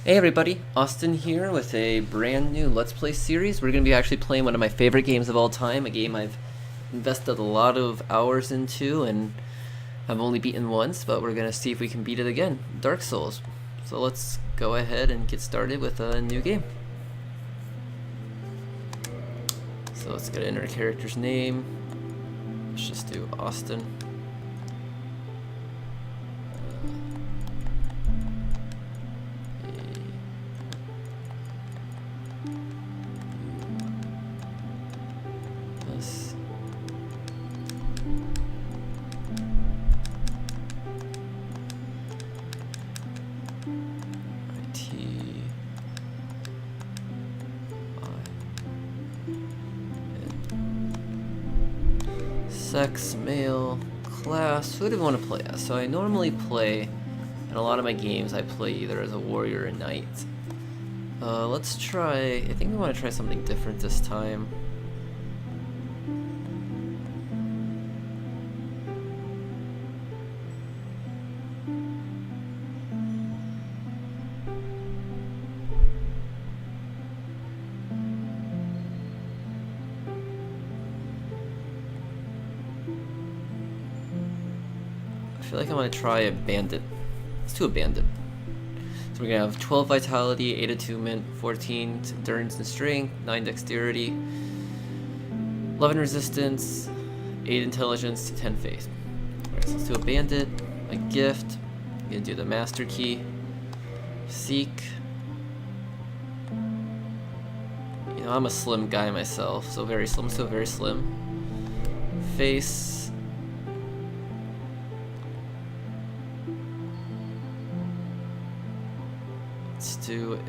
Hey everybody, Austin here with a brand new Let's Play series. We're going to be actually playing one of my favorite games of all time, a game I've invested a lot of hours into and I've only beaten once, but we're going to see if we can beat it again, Dark Souls. So let's go ahead and get started with a new game. So let's get enter a character's name. Let's just do Austin. Sex, male, class, who do we want to play as? So I normally play, in a lot of my games, I play either as a warrior or a knight. Let's try, I think we want to try something different this time. I feel like I want to try a bandit. Let's do a bandit. So we're gonna have 12 vitality, 8 attunement, 14 endurance and strength, 9 dexterity, 11 resistance, 8 intelligence, 10 faith. Alright, so let's do a bandit, a gift. I'm gonna do the master key, seek. You know, I'm a slim guy myself, so very slim, Face. Let's do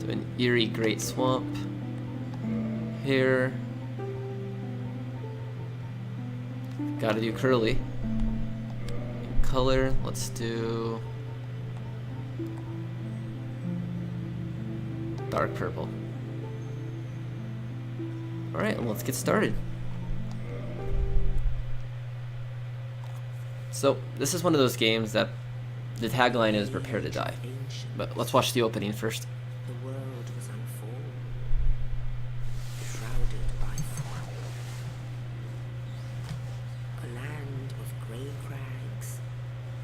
an eerie great swamp. Hair. Gotta do curly. In color, let's do dark purple. Alright, let's get started. So, this is one of those games that the tagline is prepare to die. But let's watch the opening first. The world was unfold, shrouded by fog. A land of grey crags,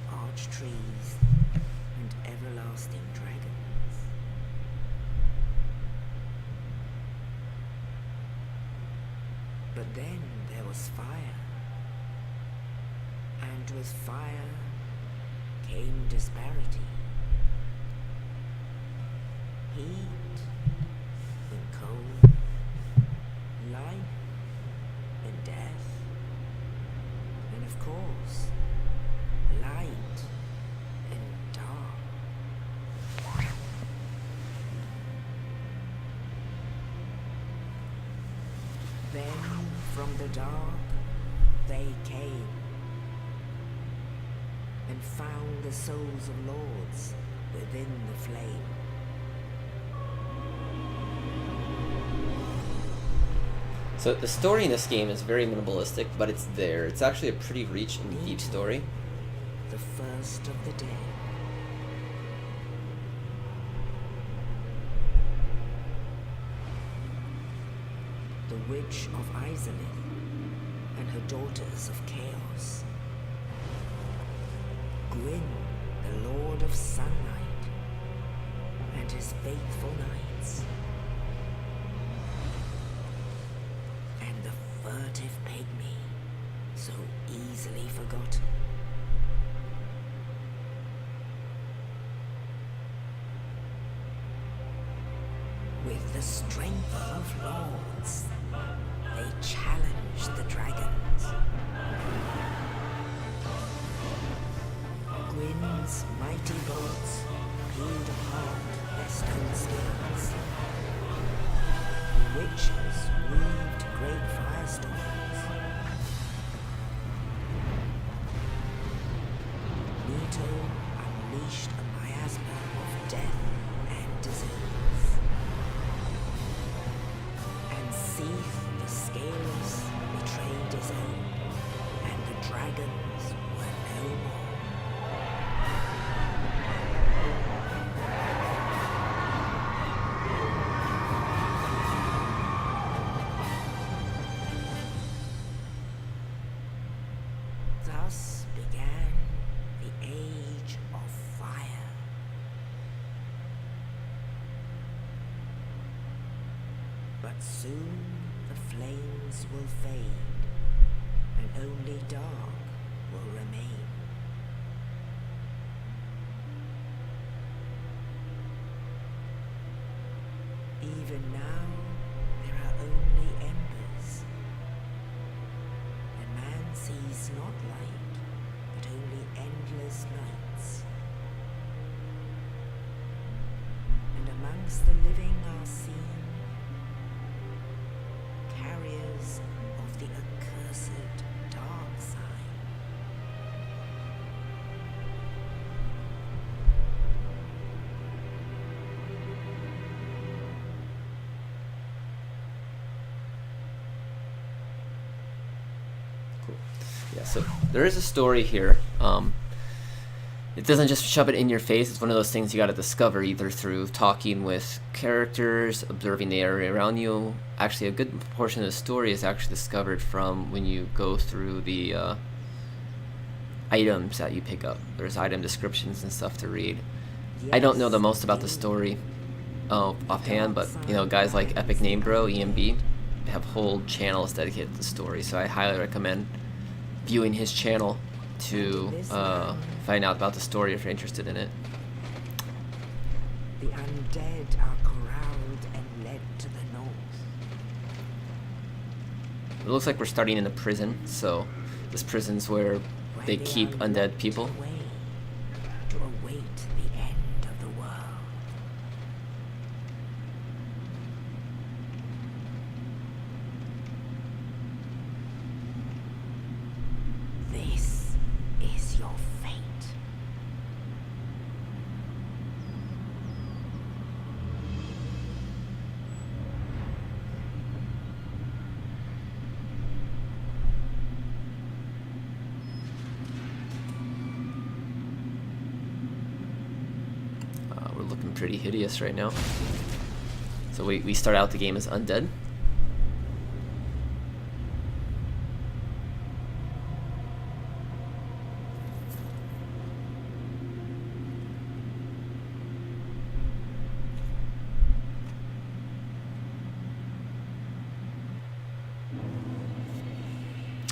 arched trees, and everlasting dragons. But then there was fire. And with fire came disparity. Heat and cold, life and death, and of course, light and dark. Then from the dark they came and found the souls of lords within the flame. So the story in this game is very minimalistic, but it's there. It's actually a pretty rich and deep story. The first of the day. The Witch of Izalith and her daughters of chaos. Gwyn, the Lord of Sunlight, and his faithful knights. And the furtive pygmy, so easily forgotten. With the strength of lords, they challenged the dragons. Gwyn's mighty bolts peeled apart their stone scales. The witches weaved great firestorms. Leto unleashed a miasma of death and disease. And Seath the Scaleless betrayed his own, and the dragons were Thus began the Age of Fire. But soon the flames will fade, and only dark will remain. Even now, there are only embers, and man sees not light, but only endless nights. And amongst the living are seen carriers of the accursed dark side. Yeah, so there is a story here. It doesn't just shove it in your face. It's one of those things you got to discover either through talking with characters, observing the area around you. Actually, a good portion of the story is actually discovered from when you go through the items that you pick up. There's item descriptions and stuff to read. I don't know the most about the story offhand, but you know, guys like Epic Name Bro, EMB, have whole channels dedicated to the story. So I highly recommend viewing his channel to find out about the story if you're interested in it. The undead are corralled and led to the north. It looks like we're starting in a prison, so this prison's where they keep undead people. Away to await the end of the world. This is your fate. We're looking pretty hideous right now. So we start out the game as undead.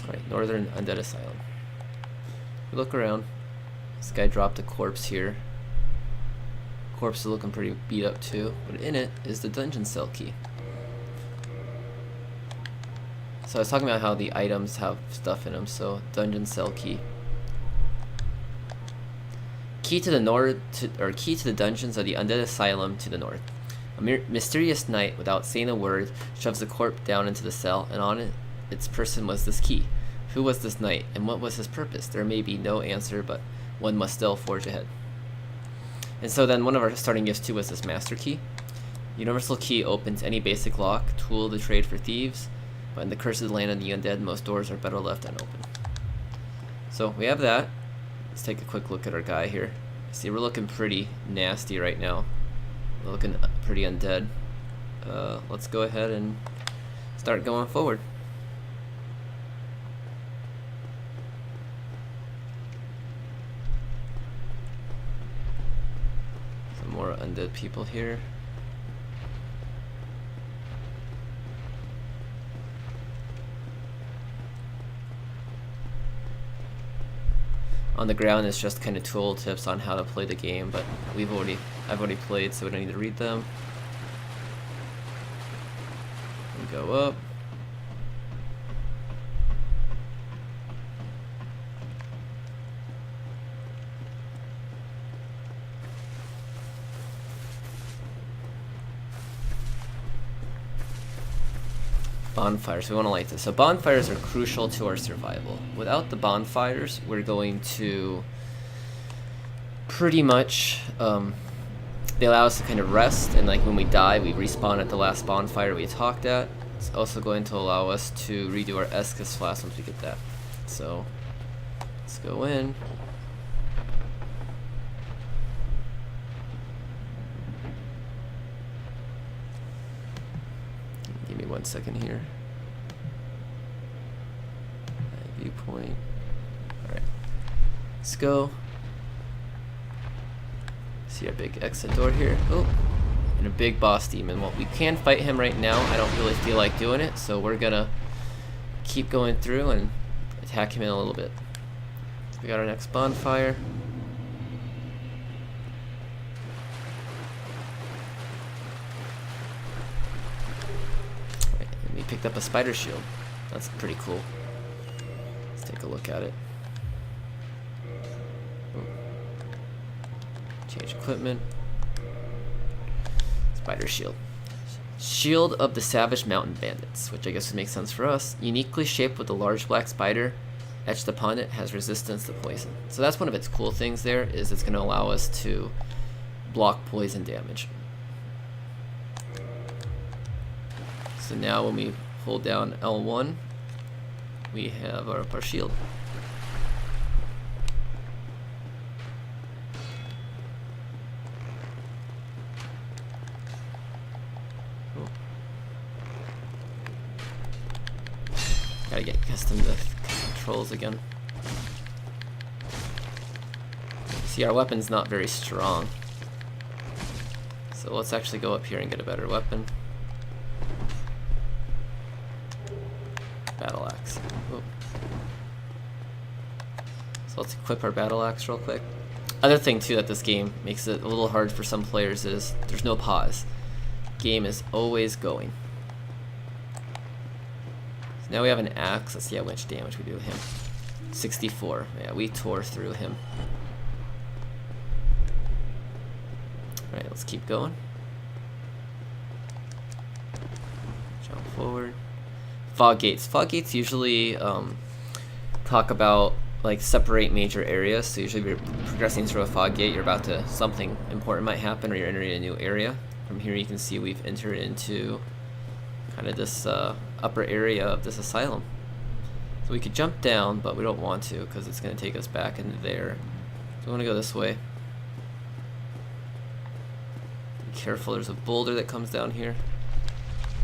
Alright, Northern Undead Asylum. We look around. This guy dropped a corpse here. Corpse is looking pretty beat up too, but in it is the dungeon cell key. So I was talking about how the items have stuff in them, so dungeon cell key. Key to the north, key to the dungeons of the Undead Asylum to the north. A mysterious knight, without saying a word, shoves the corpse down into the cell, and on it, its person was this key. Who was this knight, and what was his purpose? There may be no answer, but one must still forge ahead. And so then one of our starting gifts too was this master key. Universal key opens any basic lock, tool of the trade for thieves, but in the cursed land of the undead, most doors are better left unopened. So we have that. Let's take a quick look at our guy here. See, we're looking pretty nasty right now. We're looking pretty undead. Let's go ahead and start going forward. More undead people here. On the ground is just kind of tool tips on how to play the game, but I've already played, so we don't need to read them. We go up. Bonfires, we want to light this. So bonfires are crucial to our survival. Without the bonfires, we're going to pretty much, they allow us to kind of rest, and like when we die, we respawn at the last bonfire we talked at. It's also going to allow us to redo our Estus flask once we get that. So, let's go in. Give me 1 second here. Viewpoint. Alright. Let's go. See our big exit door here. Oh, and a big boss demon. Well, we can fight him right now. I don't really feel like doing it, so we're gonna keep going through and attack him in a little bit. We got our next bonfire. Right, and we picked up a spider shield. That's pretty cool. Let's take a look at it. Change equipment. Spider shield. Shield of the Savage Mountain Bandits, which I guess would make sense for us. Uniquely shaped with a large black spider etched upon it, has resistance to poison. So that's one of its cool things there, is it's going to allow us to block poison damage. So now when we hold down L1, we have our shield. Gotta get accustomed to controls again. See, our weapon's not very strong. So let's actually go up here and get a better weapon. Battle axe. Whoa. So let's equip our battle axe real quick. Other thing too that this game makes it a little hard for some players is there's no pause. Game is always going. Now we have an axe. Let's see how much damage we do to him. 64. Yeah, we tore through him. Alright, let's keep going. Jump forward. Fog gates. Fog gates usually talk about like separate major areas. So usually if you're progressing through a fog gate, you're about to, something important might happen, or you're entering a new area. From here you can see we've entered into kind of this upper area of this asylum. So we could jump down, but we don't want to because it's going to take us back into there. So we want to go this way. Be careful, there's a boulder that comes down here.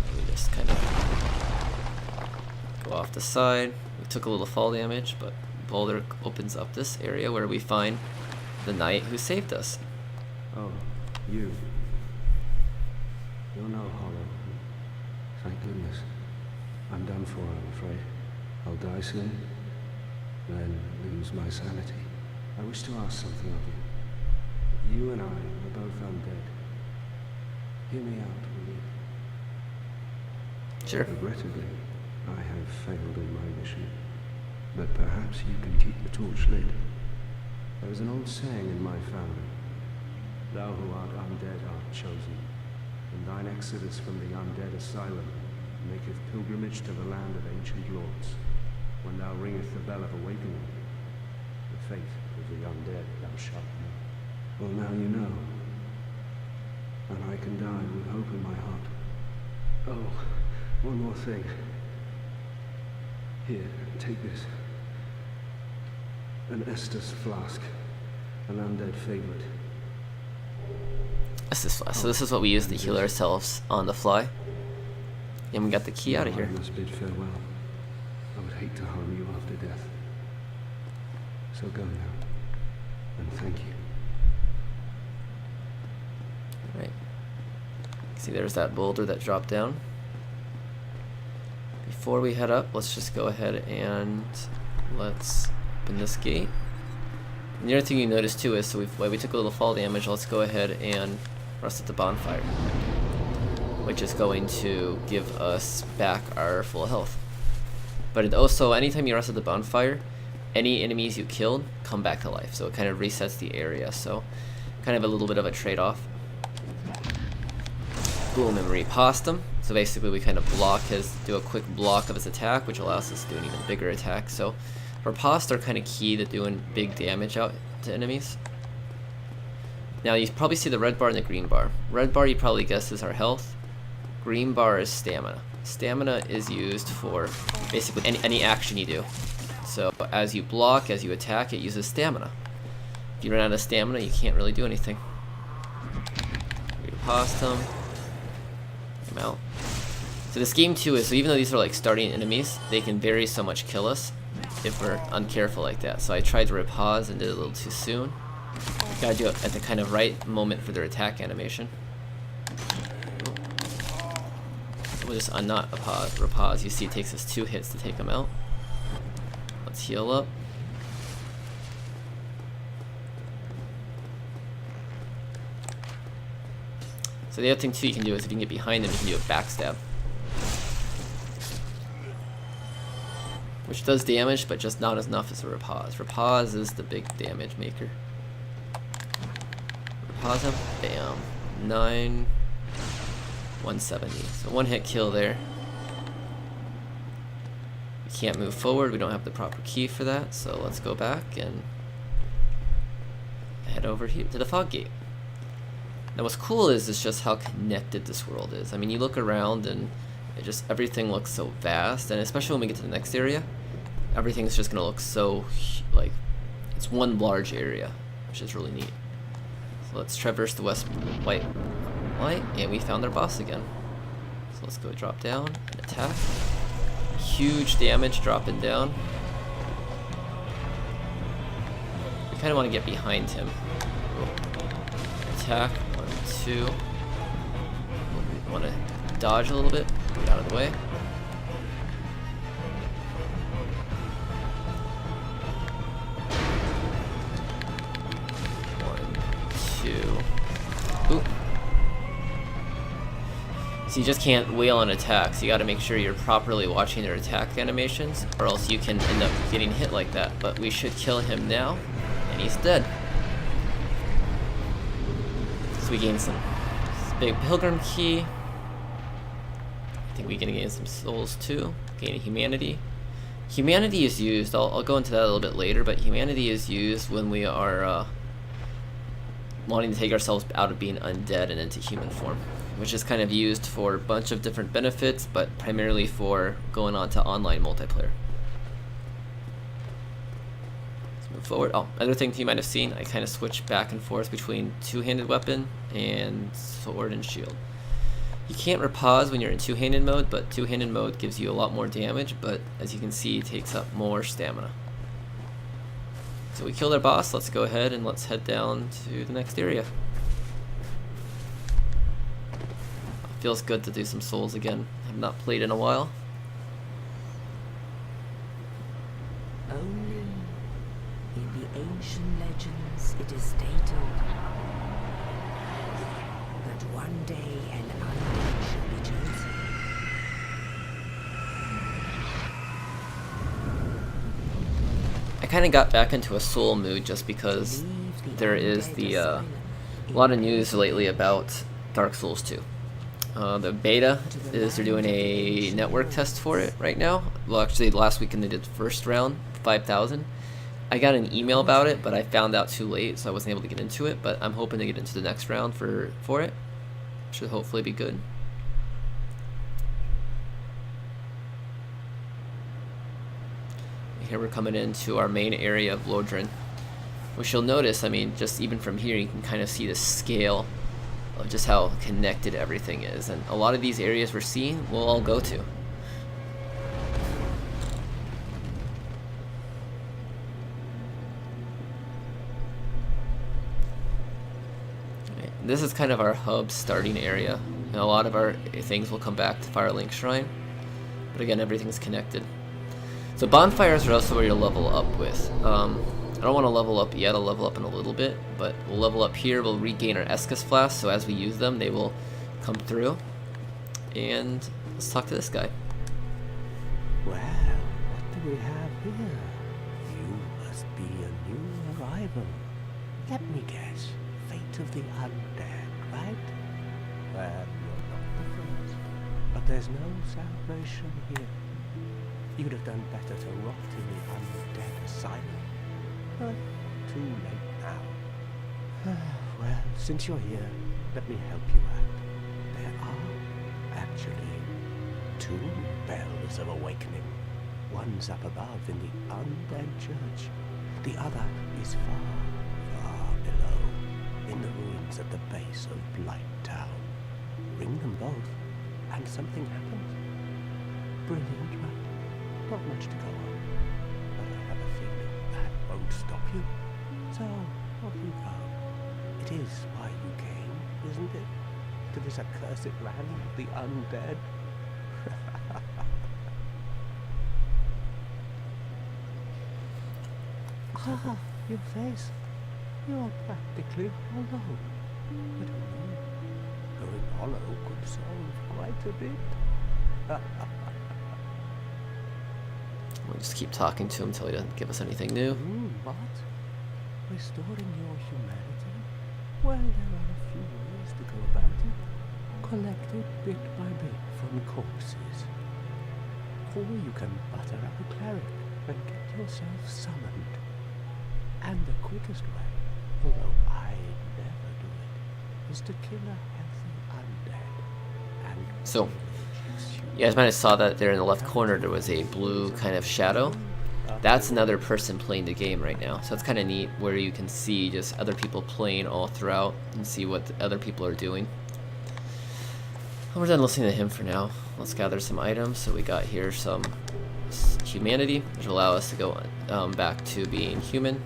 And we just kind of go off the side. We took a little fall damage, but boulder opens up this area where we find the knight who saved us. Oh, you. You're no hollow. Thank goodness. I'm done for, I'm afraid. I'll die soon, then lose my sanity. I wish to ask something of you. You and I are both undead. Hear me out, will you? Sure. Regrettably, I have failed in my mission, but perhaps you can keep the torch lit. There is an old saying in my family: thou who art undead art chosen, and thine exodus from the undead asylum maketh pilgrimage to the land of ancient lords. When thou ringest the bell of awakening, the fate of the undead thou shalt know. Well, now you know, and I can die with hope in my heart. Oh, one more thing. Here, take this. An Estus flask, an undead favorite. So this is what we use to heal ourselves on the fly. And we got the key out of here. I must bid farewell. I would hate to harm you after death. So go now, and thank you. Alright. See, there's that boulder that dropped down. Before we head up, let's just go ahead and let's open this gate. And the other thing you notice too is, so we took a little fall damage, let's go ahead and rest at the bonfire, which is going to give us back our full health. But also, anytime you rest at the bonfire, any enemies you killed come back to life, so it kind of resets the area, so kind of a little bit of a trade-off. Boom, and riposte him. So basically we kind of do a quick block of his attack, which allows us to do an even bigger attack. So riposte are kind of key to doing big damage out to enemies. Now you probably see the red bar and the green bar. Red bar you probably guess is our health. Green bar is stamina. Stamina is used for basically any action you do. So as you block, as you attack, it uses stamina. If you run out of stamina, you can't really do anything. Riposte him. Come out. So this game too is, so even though these are like starting enemies, they can very so much kill us. if we're uncareful like that. So I tried to repause and did it a little too soon. You gotta do it at the kind of right moment for their attack animation. So we'll just not repause. You see it takes us 2 hits to take them out. Let's heal up. So the other thing too you can do is if you can get behind them, you can do a backstab. Which does damage, but just not enough as a repause. Repause is the big damage maker. Repause him, bam. 9, 170. So 1 hit kill there. We can't move forward, we don't have the proper key for that, so let's go back and head over here to the fog gate. Now what's cool is just how connected this world is. I mean, you look around and everything looks so vast, and especially when we get to the next area, everything's just gonna look so, like, it's one large area, which is really neat. So let's traverse the west white light, and we found our boss again. So let's go drop down and attack. Huge damage dropping down. We kind of want to get behind him. Attack. 1, 2. We want to dodge a little bit. Get out of the way. Ooh. So you just can't wail on attacks. You gotta make sure you're properly watching their attack animations, or else you can end up getting hit like that. But we should kill him now, and he's dead. So we gain some big pilgrim key. I think we can gain some souls too. Gain humanity. Humanity is used, I'll go into that a little bit later, but humanity is used when we are wanting to take ourselves out of being undead and into human form, which is kind of used for a bunch of different benefits, but primarily for going on to online multiplayer. Let's move forward. Oh, other thing you might have seen, I kind of switched back and forth between two-handed weapon and sword and shield. You can't repause when you're in two-handed mode, but two-handed mode gives you a lot more damage, but as you can see, it takes up more stamina. So we killed our boss. Let's go ahead and let's head down to the next area. Feels good to do some souls again. I've not played in a while. Only in the ancient legends it is stated that one day an undead shall be chosen. I kind of got back into a soul mood just because there is a lot of news lately about Dark Souls 2. The beta is they're doing a network test for it right now. Well, actually last weekend they did the first round, 5,000. I got an email about it, but I found out too late, so I wasn't able to get into it, but I'm hoping to get into the next round for it. Should hopefully be good. Here we're coming into our main area of Lodrin, which you'll notice, I mean, just even from here you can kind of see the scale of just how connected everything is, and a lot of these areas we're seeing we'll all go to. Right. This is kind of our hub starting area. You know, a lot of our things will come back to Firelink Shrine, but again, everything's connected. So bonfires are also where you'll level up with. I don't want to level up yet, I'll level up in a little bit, but we'll level up here, we'll regain our Estus flasks, so as we use them, they will come through. And let's talk to this guy. Well, what do we have here? You must be a new arrival. Let me guess, fate of the undead, right? Well, you're not the first, but there's no salvation here. You'd have done better to rot in the undead asylum. But too late now. Well, since you're here, let me help you out. There are actually 2 bells of awakening. One's up above in the undead church. The other is far, far below, in the ruins at the base of Blight Town. Ring them both, and something happens. Brilliant, right? Not much to go on. won't stop you. So, off you go. It is why you came, isn't it? To this accursed land of the undead? Ah, your face. You're practically hollow. But who knew? Going hollow could solve quite a bit. We'll just keep talking to him until he doesn't give us anything new. What? Restoring your humanity? Well, there are a few ways to go about it. Collect it bit by bit from corpses. Or you can butter up a cleric and get yourself summoned. And the quickest way, although I'd never do it, is to kill a healthy undead. And So, you guys might have saw that there in the left corner there was a blue kind of shadow. That's another person playing the game right now. So it's kind of neat where you can see just other people playing all throughout and see what the other people are doing. We're done listening to him for now. Let's gather some items. So we got here some humanity, which will allow us to go back to being human,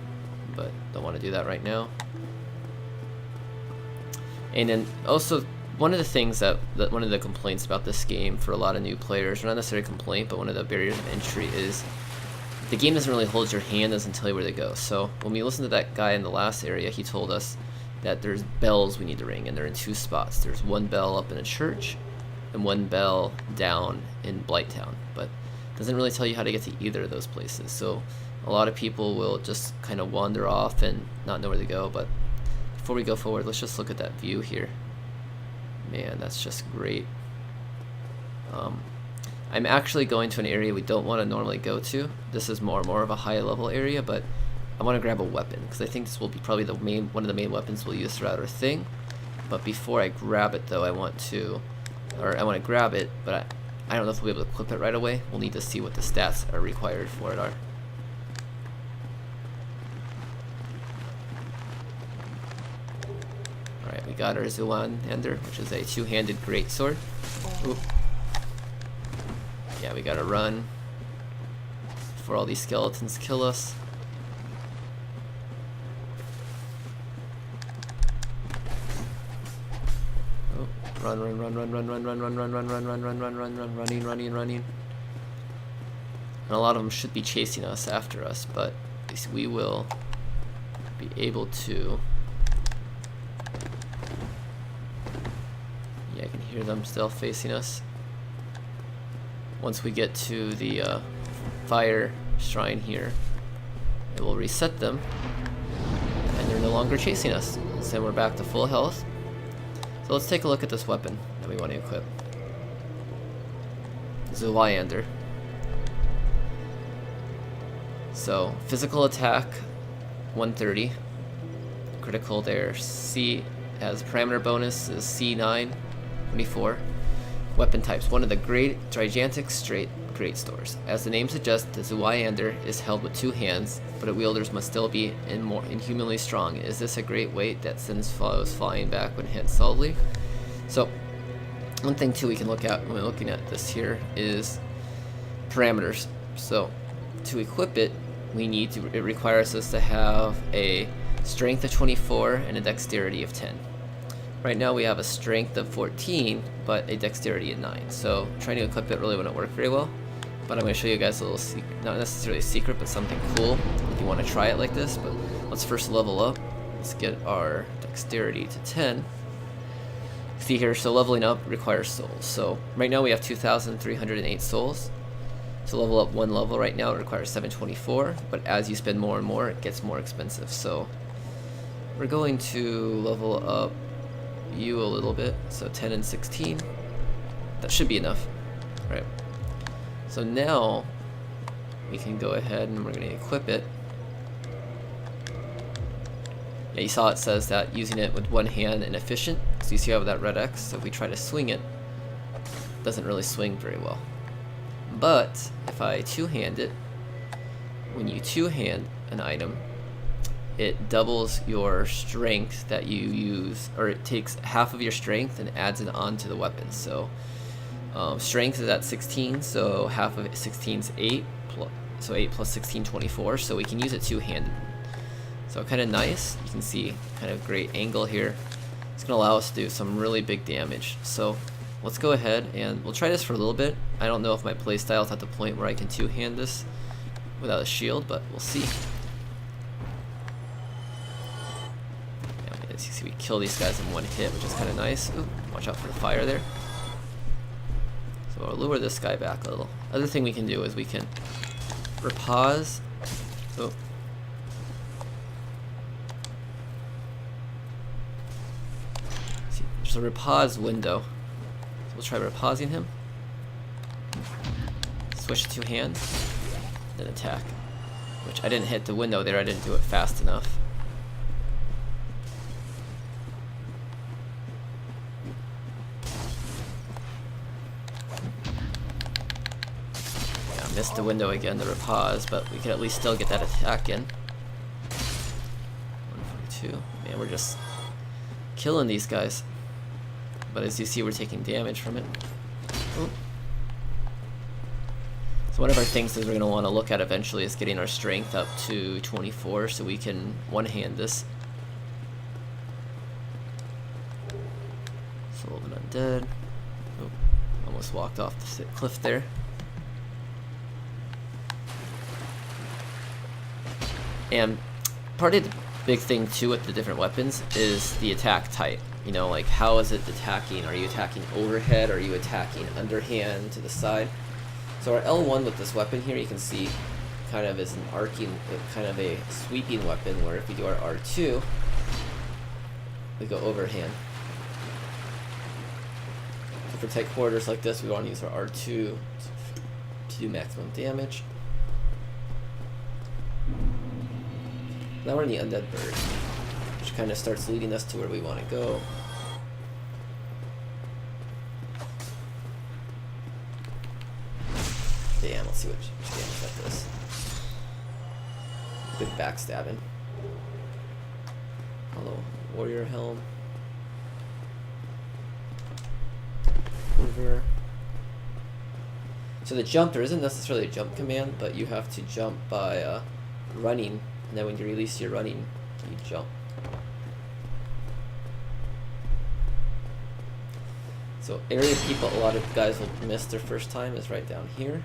but don't want to do that right now. And then also, one of the things one of the complaints about this game for a lot of new players, or not necessarily a complaint, but one of the barriers of entry is the game doesn't really hold your hand, doesn't tell you where to go. So when we listened to that guy in the last area, he told us that there's bells we need to ring, and they're in two spots. There's one bell up in a church and one bell down in Blighttown, but it doesn't really tell you how to get to either of those places. So a lot of people will just kind of wander off and not know where to go. But before we go forward, let's just look at that view here. Man, that's just great. I'm actually going to an area we don't want to normally go to. This is more of a high level area, but I want to grab a weapon because I think this will be probably one of the main weapons we'll use throughout our thing. But before I grab it though, I want to grab it, but I don't know if we'll be able to equip it right away. We'll need to see what the stats are required for it are. Alright, we got our Zuan-Ender, which is a two-handed greatsword. Oop. Yeah, we gotta run before all these skeletons kill us. Oh, run, running. And a lot of them should be chasing us after us, but at least we will be able to. Yeah, I can hear them still facing us. Once we get to the fire shrine here, it will reset them, and they're no longer chasing us. So then we're back to full health. So let's take a look at this weapon that we want to equip. Zuan-Ender. So physical attack 130, critical there. C has parameter bonus is C9, 24. Weapon types, one of the gigantic great stores. As the name suggests, the Zuan-Ender is held with two hands, but its wielders must still be inhumanly strong. Is this a great weight that sends foes flying back when hit solidly? So, one thing too we can look at when we're looking at this here is parameters. So, to equip it, it requires us to have a strength of 24 and a dexterity of 10. Right now we have a strength of 14, but a dexterity of 9. So trying to equip it really wouldn't work very well. But I'm going to show you guys a little secret, not necessarily a secret, but something cool if you want to try it like this. But let's first level up. Let's get our dexterity to 10. See here, so leveling up requires souls. So right now we have 2,308 souls. To level up one level right now it requires 724, but as you spend more and more, it gets more expensive. So we're going to level up you a little bit, so 10 and 16. That should be enough, right? So now we can go ahead and we're going to equip it. Yeah, you saw it says that using it with one hand and efficient. So you see how that red X, so if we try to swing it, it doesn't really swing very well. But if I two-hand it, when you two-hand an item, it doubles your strength that you use, or it takes half of your strength and adds it onto the weapon. So strength is at 16, so half of 16 is 8, so 8 plus 16, 24. So we can use it two-handed So kind of nice. You can see kind of great angle here. It's going to allow us to do some really big damage. So let's go ahead and we'll try this for a little bit. I don't know if my playstyle is at the point where I can two-hand this without a shield, but we'll see. Yeah, as you see, we kill these guys in one hit, which is kind of nice. Ooh, watch out for the fire there. So I'll lure this guy back a little. Other thing we can do is we can repause. Oh. See, there's a repause window. So we'll try repausing him. Switch to hand, then attack. Which I didn't hit the window there, I didn't do it fast enough. Yeah, missed the window again, the repause, but we could at least still get that attack in. 142. Man, we're just killing these guys. But as you see, we're taking damage from it. Ooh. So one of our things that we're going to want to look at eventually is getting our strength up to 24 so we can one-hand this. Soul of an Undead. Oh, almost walked off the cliff there. And part of the big thing too with the different weapons is the attack type. You know, like how is it attacking? Are you attacking overhead? Are you attacking underhand to the side? So our L1 with this weapon here, you can see, kind of is an arcing, kind of a sweeping weapon, where if we do our R2, we go overhand. So for tight quarters like this, we want to use our R2 to do maximum damage. Now we're in the Undead Bird, which kind of starts leading us to where we want to go. Damn, let's see which damage that does. Good backstabbing. Hello, warrior helm. Over. So the jump, there isn't necessarily a jump command, but you have to jump by running, and then when you release your running, you jump. So area people, a lot of guys will miss their first time is right down here.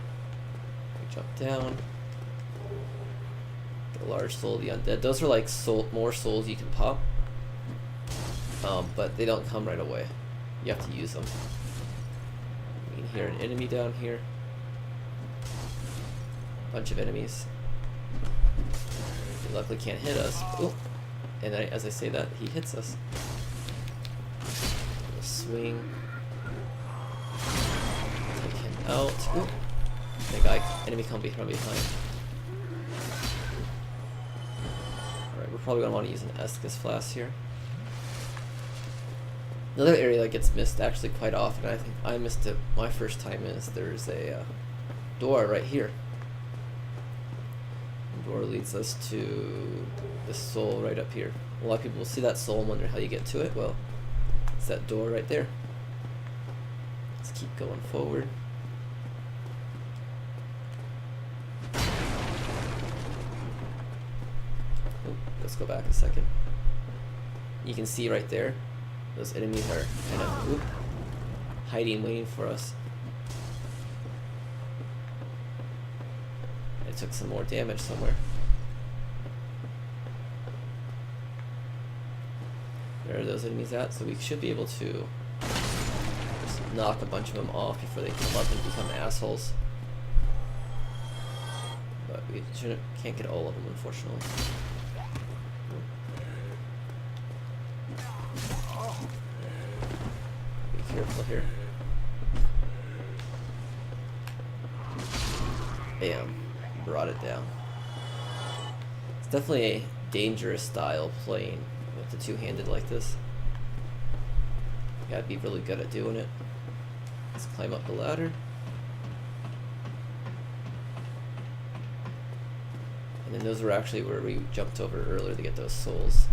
Jump down. Get a large soul of the undead. Those are like more souls you can pop. But they don't come right away. You have to use them. You can hear an enemy down here. Bunch of enemies. He luckily can't hit us. Ooh. And as I say that, he hits us. We'll swing. Take him out. Ooh. Enemy coming from behind. Alright, we're probably going to want to use an Estus Flask here. Another area that gets missed actually quite often, I think I missed it my first time, is there's a door right here. The door leads us to this soul right up here. A lot of people will see that soul and wonder how you get to it. Well, it's that door right there. Let's keep going forward. Let's go back a second. You can see right there, those enemies are kind of hiding, waiting for us. I took some more damage somewhere. Where are those enemies at? So we should be able to just knock a bunch of them off before they come up and become assholes. But we can't get all of them, unfortunately. Careful here. Bam. Brought it down. It's definitely a dangerous style playing with the two-handed like this. You gotta be really good at doing it. Let's climb up the ladder. And then those were actually where we jumped over earlier to get those souls.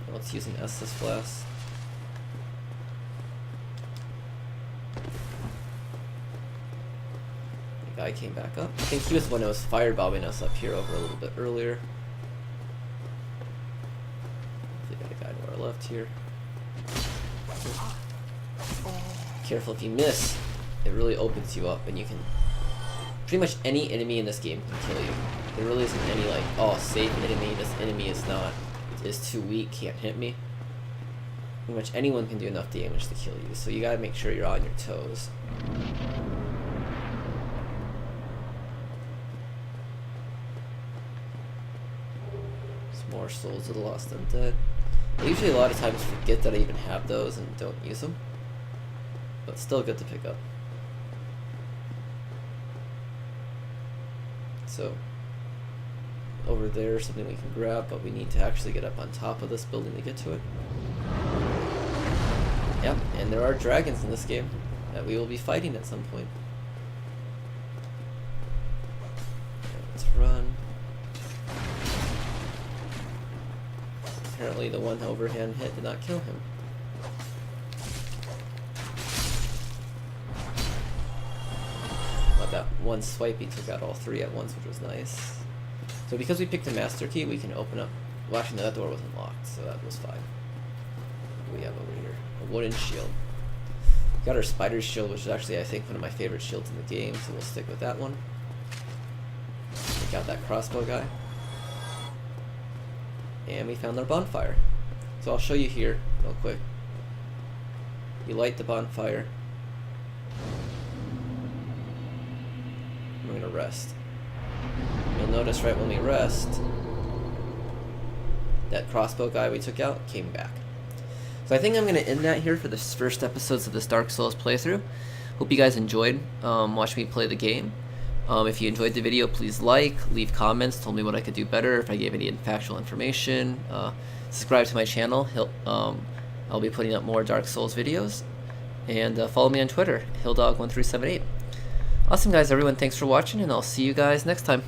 Now let's use an Estus Flask. Guy came back up. I think he was the one that was firebombing us up here over a little bit earlier. left here. Careful if you miss. It really opens you up, and you can... Pretty much any enemy in this game can kill you. There really isn't any like, oh, safe enemy, this enemy is too weak, can't hit me. Pretty much anyone can do enough damage to kill you, so you gotta make sure you're on your toes. Some more Souls of the Lost Undead. I usually a lot of times forget that I even have those and don't use them. But still good to pick up. So, over there is something we can grab, but we need to actually get up on top of this building to get to it. Yep, and there are dragons in this game that we will be fighting at some point. Let's run. Apparently the one overhand hit did not kill him. But that one swipe he took out all three at once, which was nice. So because we picked a master key, we can open up... Well, actually, no, that door wasn't locked, so that was fine. What do we have over here? A wooden shield. We got our spider shield, which is actually, I think, one of my favorite shields in the game, so we'll stick with that one. Take out that crossbow guy. And we found our bonfire. So I'll show you here, real quick. You light the bonfire. We're gonna rest. You'll notice right when we rest, that crossbow guy we took out came back. So I think I'm going to end that here for the first episodes of this Dark Souls playthrough. Hope you guys enjoyed watching me play the game. If you enjoyed the video, please leave comments, tell me what I could do better, if I gave any factual information. Subscribe to my channel. I'll be putting up more Dark Souls videos. And follow me on Twitter, HillDog1378. Awesome guys, everyone, thanks for watching, and I'll see you guys next time.